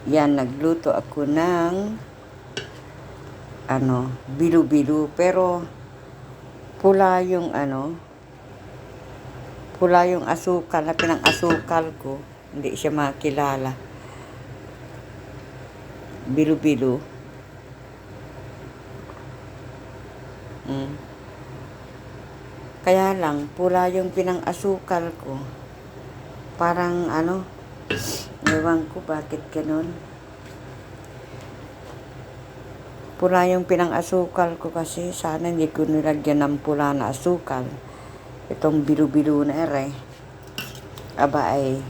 Yan, nagluto ako ng bilo-bilo, pero pula yung pula yung asukal na pinang-asukal ko. Hindi siya makilala. Bilo-bilo. Kaya lang, pula yung pinang-asukal ko. Parang ewan ko bakit ganun. Pula yung pinang-asukal ko kasi. Sana hindi ko nilagyan ng pula na asukal. Itong bilo-bilo na ere. Aba ay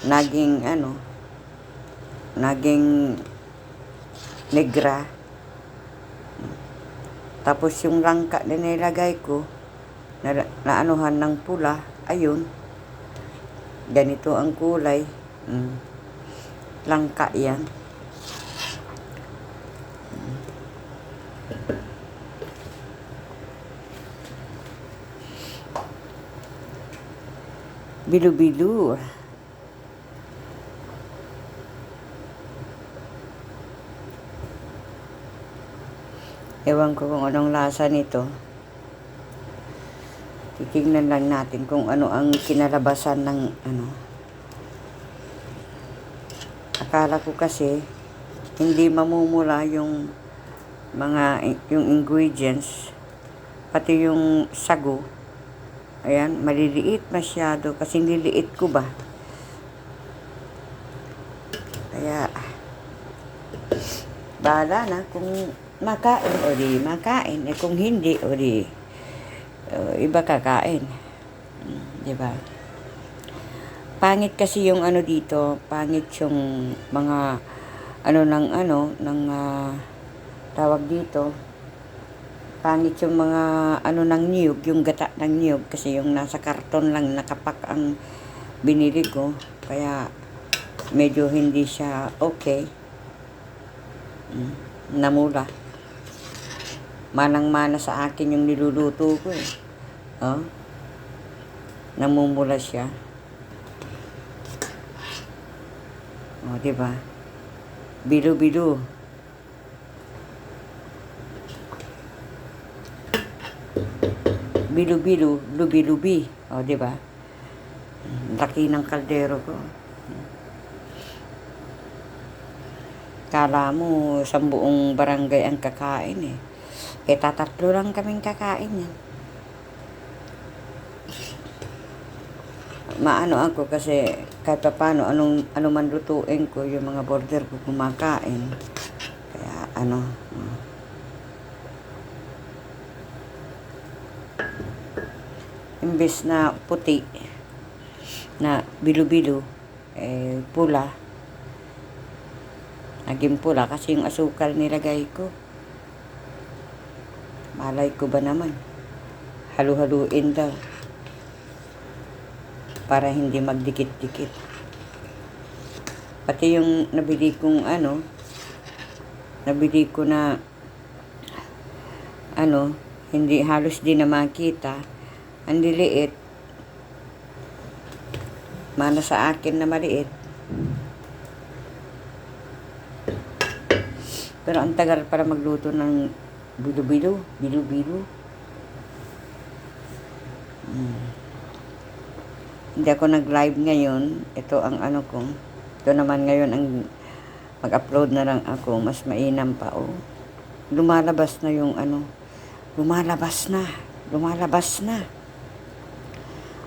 naging negra. Tapos yung langka na nilagay ko, na anuhan ng pula, ayun. Ganito ang kulay. Langka yan. Bilo-bilo. Ewan ko kung anong lasa nito. Titignan lang natin kung ano ang kinalabasan ng Akala ko kasi hindi mamumula yung ingredients, pati yung sago. Ayan, maliliit masyado kasi niliit ko ba. Kaya bahala na kung makain o di makain, kung hindi o di iba kakain. Diba? Pangit kasi yung dito, pangit yung mga tawag dito. Pangit yung mga ng niyog, yung gata ng niyog kasi yung nasa karton lang nakapak ang binili ko. Kaya medyo hindi siya okay. Namula. Manang-mana sa akin yung niluluto ko eh. Namumula siya. Diba? Bilo-bilo. Bilo-bilo, lubi-lubi. Diba? Laki ng kaldero ko. Kala mo, sa buong barangay ang kakain eh. Tatatlo lang kaming kakain yan. Maano ako kasi kahit pa paano, ano man lutuin ko, yung mga border ko kumakain. Kaya imbes na puti na bilo-bilo pula, naging pula kasi yung asukal nilagay ko. Malay ko ba naman, halu-haluin daw para hindi magdikit-dikit. Pati yung nabili ko na hindi halos di na makita. Ang liliit. Mana sa akin na maliit. Pero ang tagal para magluto ng bilo-bilo. Hindi ako nag-live ngayon. Ito ang ko. Ito naman ngayon ang mag-upload na lang ako. Mas mainam pa. Lumalabas na yung Lumalabas na.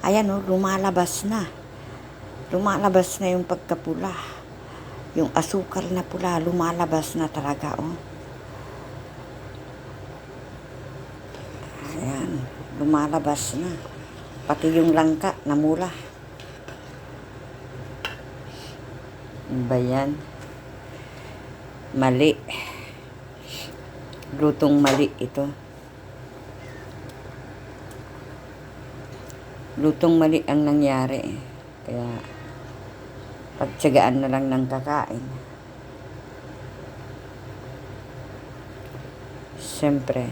Ayan lumalabas na. Lumalabas na yung pagkapula. Yung asukal na pula, lumalabas na talaga, Ayan, lumalabas na. Pati yung langka, namula. Ba yan? Mali. Lutong mali ito. Lutong mali ang nangyari. Kaya pagtiyagaan na lang ng kakain. Siyempre,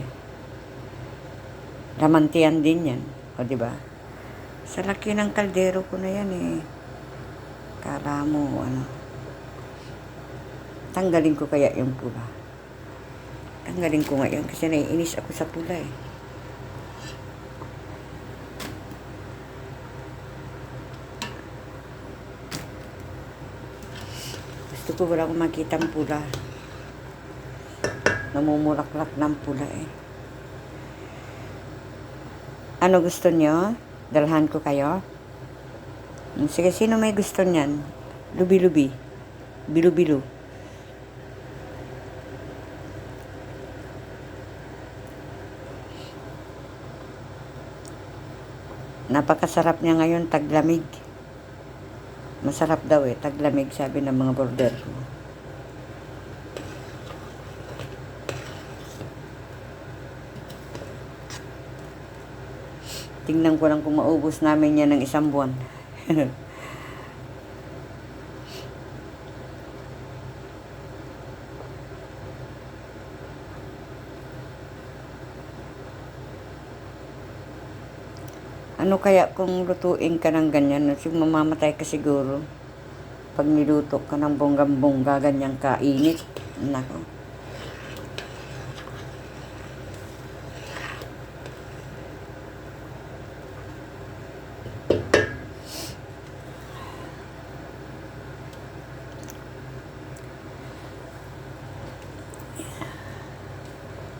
lamantian din yan. Diba? Sa laki ng kaldero ko na yan eh. Kala mo, Tanggalin ko kaya yung pula. Tanggalin ko ngayon kasi naiinis ako sa pula eh. Gusto ko wala akong makitang pula. Namumulaklak ng pula eh. Ano gusto nyo? Dalhan ko kayo? Sige, sino may gusto niyan? Lubi-lubi. Bilo-bilo. Napakasarap niya ngayon, taglamig. Masarap daw eh, taglamig, sabi ng mga border ko. Tingnan ko lang kung maubos namin yan ng isang buwan. Ano kaya kung lutuin ka ng ganyan? Mamamatay ka siguro. Pag niluto ka ng bonggang-bongga, ganyang kainit. Nako.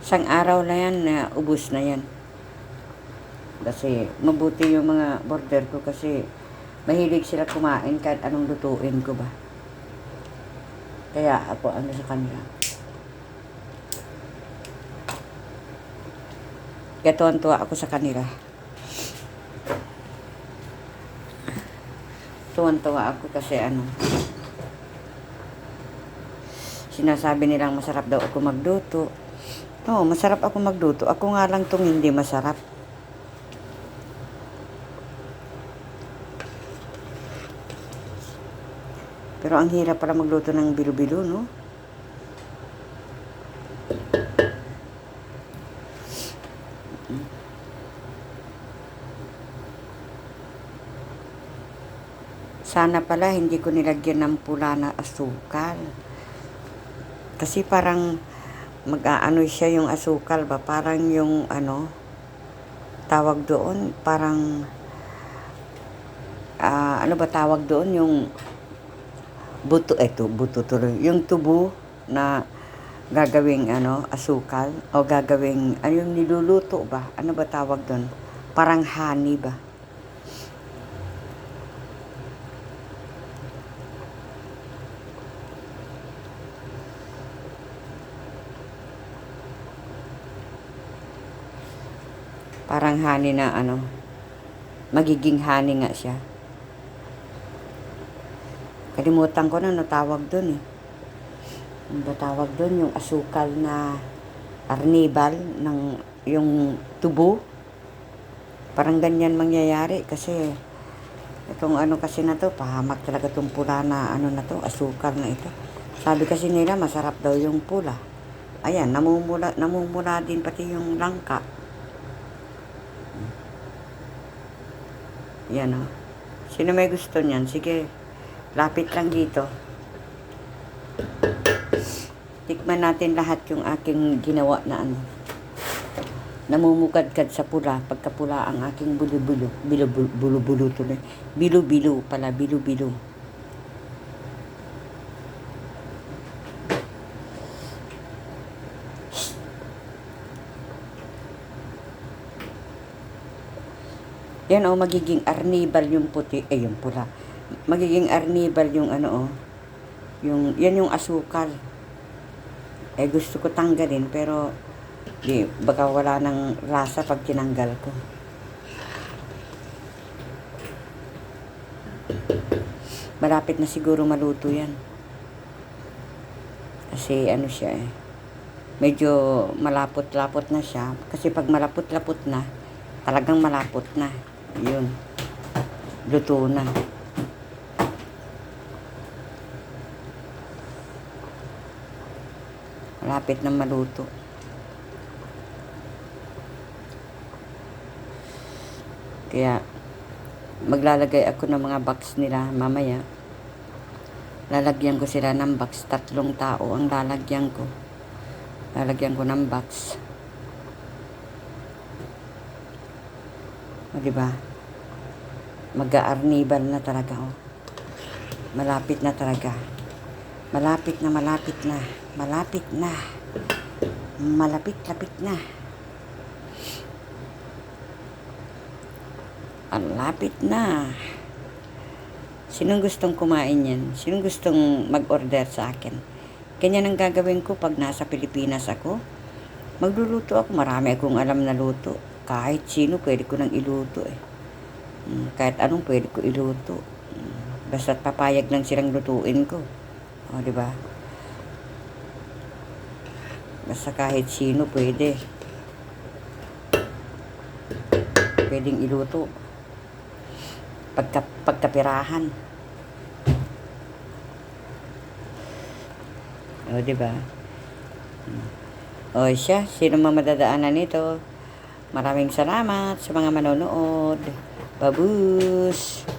Isang araw na yan, ubus na yan. Kasi mabuti yung mga border ko kasi mahilig sila kumain kahit anong lutuin ko ba. Kaya ako ano sa kanila. Kaya tuwan-tuwa ako sa kanila. Tuwan-tuwa ako kasi ano. Sinasabi nilang masarap daw ako magluto. Oo, masarap ako magluto. Ako nga lang tong hindi masarap. Pero ang hirap pala magluto ng bilo-bilo, no? Sana pala hindi ko nilagyan ng pula na asukal. Kasi parang mag-aano siya yung asukal ba? Parang yung ano, tawag doon, parang ano ba tawag doon? Yung buto, buto tuloy. Yung tubo na gagawing ano, asukal o gagawing ano yung niluluto ba? Ano ba tawag doon? Parang honey ba? Parang honey na ano, magiging honey nga siya. Kalimutan ko na tawag doon eh. Ano ba tawag doon? Yung asukal na arnibal ng yung tubo. Parang ganyan mangyayari kasi itong ano kasi na to, pahamak talaga itong pula na ano na to, asukal na ito. Sabi kasi nila masarap daw yung pula. Ayan, namumula din pati yung langka. Yan o. Sino may gusto niyan? Sige, lapit lang dito. Tikman natin lahat yung aking ginawa na ano. Namumukadkad sa pula. Pagkapula ang aking bulo-bulo. Bilo-bulo tuloy. Bilo-bilo pala. Bilo-bilo. Yan o, magiging arnibal yung puti. Yung pula. Magiging arnibal yung ano o. Yan yung asukal. Gusto ko tanggalin pero baka wala ng lasa pag tinanggal ko. Malapit na siguro maluto yan. Kasi ano siya medyo malapot-lapot na siya. Kasi pag malapot-lapot na, talagang malapot na. Yun. Luto na. Malapit na maluto. Kaya maglalagay ako ng mga box nila mamaya Lalagyan ko sila ng box. 3 tao ang lalagyan ko. Lalagyan ko ng box. O, diba? Mag-aarnibal na talaga, oh. Malapit na talaga. Malapit na, malapit na. Malapit na. Malapit-lapit na. Malapit na. Sinong gustong kumain yan? Sinong gustong mag-order sa akin? Ganyan ang gagawin ko pag nasa Pilipinas ako. Magluluto ako. Marami akong alam na luto. Kahit sino pwede ko nang iluto eh. Kahit anong pwede ko iluto. Basta't papayag lang silang lutuin ko. O, diba? Basta kahit sino pwede. Pwedeng iluto. Pagkapirahan. O, diba? O, siya. Sino man madadaanan nito? Maraming salamat sa mga manonood. Babus!